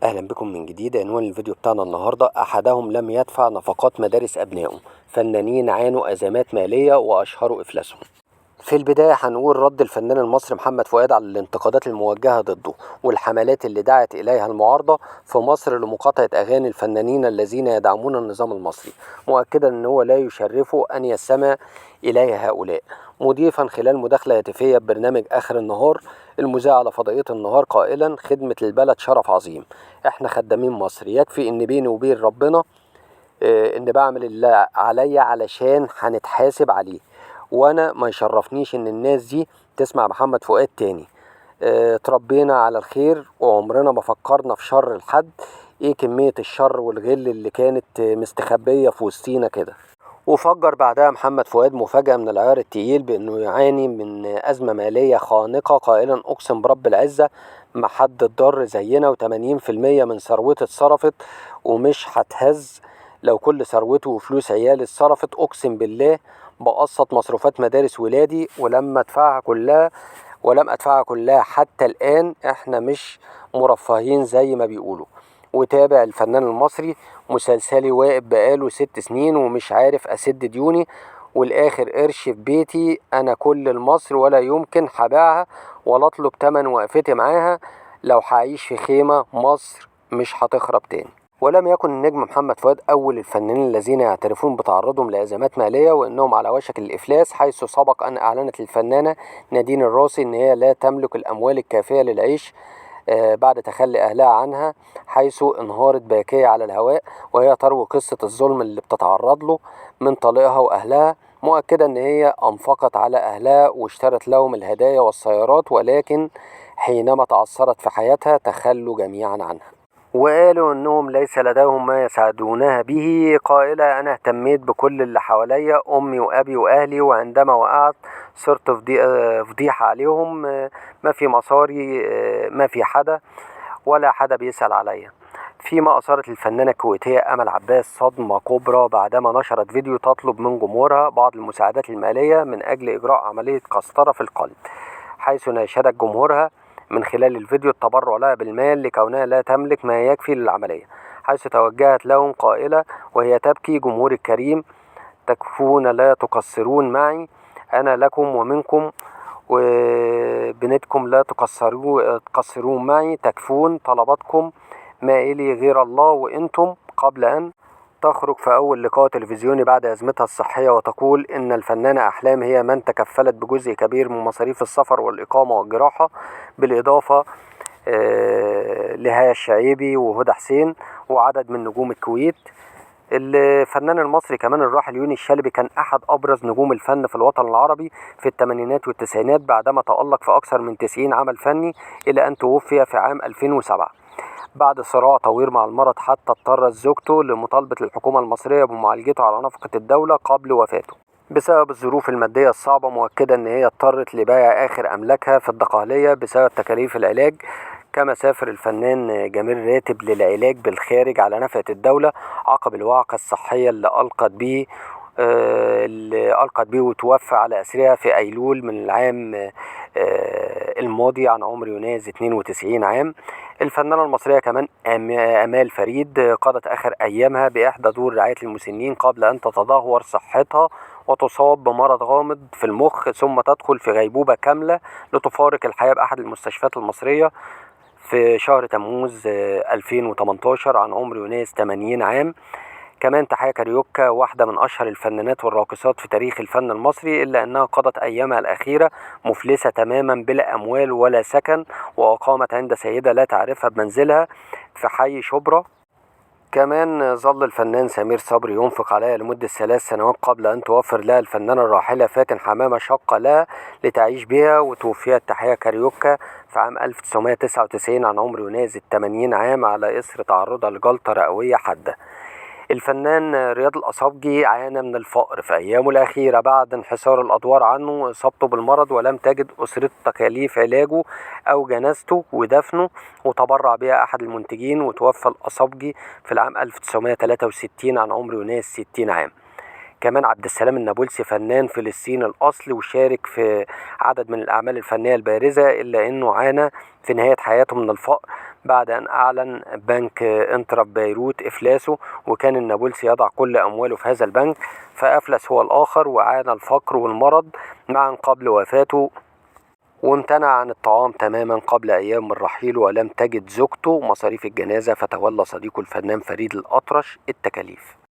أهلا بكم من جديد. عنوان الفيديو بتاعنا النهاردة: أحدهم لم يدفع نفقات مدارس أبنائه، فنانين عانوا أزمات مالية وأشهروا إفلاسهم. في البداية هنقول رد الفنان المصري محمد فؤاد على الانتقادات الموجهة ضده والحملات اللي دعت إليها المعارضة في مصر لمقاطعة أغاني الفنانين الذين يدعمون النظام المصري، مؤكدا أنه لا يشرفه أن يستمع إليه هؤلاء، مضيفا خلال مداخلة هاتفية ببرنامج آخر النهار المذاع على فضائية النهار قائلا: خدمة البلد شرف عظيم، احنا خدامين مصر، يكفي ان بيني وبين ربنا ان بعمل اللي عليا علشان هنتحاسب عليه، وانا ما يشرفنيش ان الناس دي تسمع محمد فؤاد تاني. اتربينا على الخير وعمرنا ما فكرنا في شر لحد. ايه كمية الشر والغل اللي كانت مستخبية في وسطينا كده. وفجر بعدها محمد فؤاد مفاجأة من العيار التقيل بأنه يعاني من أزمة مالية خانقة قائلا: أقسم برب العزة ما حد اتضر زينا، و80% من ثروته اتصرفت ومش هتهز. لو كل ثروته وفلوس عيالي اتصرفت أقسم بالله بقسط مصروفات مدارس ولادي ولم أدفعها كلها حتى الآن. احنا مش مرفهين زي ما بيقولوا. وتابع الفنان المصري: مسلسلي واقف بقاله 6 سنين ومش عارف أسد ديوني، والآخر قرش في بيتي أنا كل المصر ولا يمكن هبيعها ولا أطلب تمن وقفتي معاها. لو هعيش في خيمة مصر مش هتخرب تاني. ولم يكن النجم محمد فؤاد أول الفنانين الذين يعترفون بتعرضهم لأزمات مالية وأنهم على وشك الإفلاس، حيث سبق أن أعلنت الفنانة نادين الراسي أن هي لا تملك الأموال الكافية للعيش بعد تخلي أهلها عنها، حيث انهارت باكية على الهواء وهي تروي قصة الظلم اللي بتتعرض له من طليقها وأهلها، مؤكدة أن هي أنفقت على أهلها واشترت لهم الهدايا والسيارات، ولكن حينما تعثرت في حياتها تخلوا جميعا عنها وقالوا انهم ليس لديهم ما يساعدونها به، قائلة: انا اهتميت بكل اللي حواليا، امي وابي واهلي، وعندما وقعت صرت فضيحة عليهم. ما في مصاري، ما في حدا ولا حدا بيسأل عليا. فيما أثارت الفنانة الكويتية أمل عباس صدمة كبرى بعدما نشرت فيديو تطلب من جمهورها بعض المساعدات المالية من أجل إجراء عملية قسطرة في القلب، حيث ناشدت جمهورها من خلال الفيديو التبرع لها بالمال لكونها لا تملك ما يكفي للعملية، حيث توجهت لهم قائلة وهي تبكي: جمهور الكريم، تكفون لا تقصرون معي، أنا لكم ومنكم وبنتكم لا تقصرون معي، تكفون طلباتكم، ما إلي غير الله وإنتم. قبل أن تخرج في أول لقاء تلفزيوني بعد أزمتها الصحية وتقول إن الفنانة أحلام هي من تكفلت بجزء كبير من مصاريف السفر والإقامة والجراحة، بالإضافة لهيا الشعيبي وهدى حسين وعدد من نجوم الكويت. الفنان المصري كمان الراحل يونس الشلبي كان أحد أبرز نجوم الفن في الوطن العربي في الثمانينات والتسعينات، بعدما تألق في أكثر من 90 عمل فني إلى أن توفي في عام 2007 بعد صراع طويل مع المرض، حتى اضطرت زوجته لمطالبة الحكومة المصرية بمعالجته على نفقة الدولة قبل وفاته بسبب الظروف المادية الصعبة، مؤكدة أن هي اضطرت لبيع آخر أملاكها في الدقهلية بسبب تكاليف العلاج. كما سافر الفنان جميل راتب للعلاج بالخارج على نفقة الدولة عقب الوعكة الصحية اللي ألقت به وتوفى على أسرها في أيلول من العام الماضي عن عمر يناهز 92 عام. الفنانة المصرية كمان آمال فريد قضت آخر أيامها بإحدى دور رعاية المسنين قبل أن تتدهور صحتها وتصاب بمرض غامض في المخ، ثم تدخل في غيبوبة كاملة لتفارق الحياة بأحد المستشفيات المصرية في شهر تموز 2018 عن عمر يناهز 80 عام. كمان تحية كاريوكا، واحدة من أشهر الفنانات والراقصات في تاريخ الفن المصري، إلا أنها قضت أيامها الأخيرة مفلسة تماما بلا أموال ولا سكن، وأقامت عند سيدة لا تعرفها بمنزلها في حي شبرا. كمان ظل الفنان سمير صبري ينفق عليها لمدة 3 سنوات قبل أن توفر لها الفنانة الراحلة فاتن حمامة شقة لها لتعيش بها، وتوفيت تحية كاريوكا في عام 1999 عن عمر يناهز 80 عام على إثر تعرضها لجلطة رئوية حادة. الفنان رياض الأصابجي عانى من الفقر في أيامه الأخيرة بعد انحسار الأدوار عنه وإصابته بالمرض، ولم تجد أسرته تكاليف علاجه أو جنازته ودفنه، وتبرع بها أحد المنتجين، وتوفى الأصابجي في العام 1963 عن عمر يناهز 60 عام. كمان عبد السلام النابلسي فنان فلسطيني الأصل وشارك في عدد من الأعمال الفنية البارزة، إلا أنه عانى في نهاية حياته من الفقر بعد أن أعلن بنك انترا بيروت إفلاسه، وكان النابلسي يضع كل أمواله في هذا البنك، فأفلس هو الآخر وعانى الفقر والمرض معا قبل وفاته، وامتنع عن الطعام تماما قبل أيام من رحيله، ولم تجد زوجته مصاريف الجنازة، فتولى صديقه الفنان فريد الأطرش التكاليف.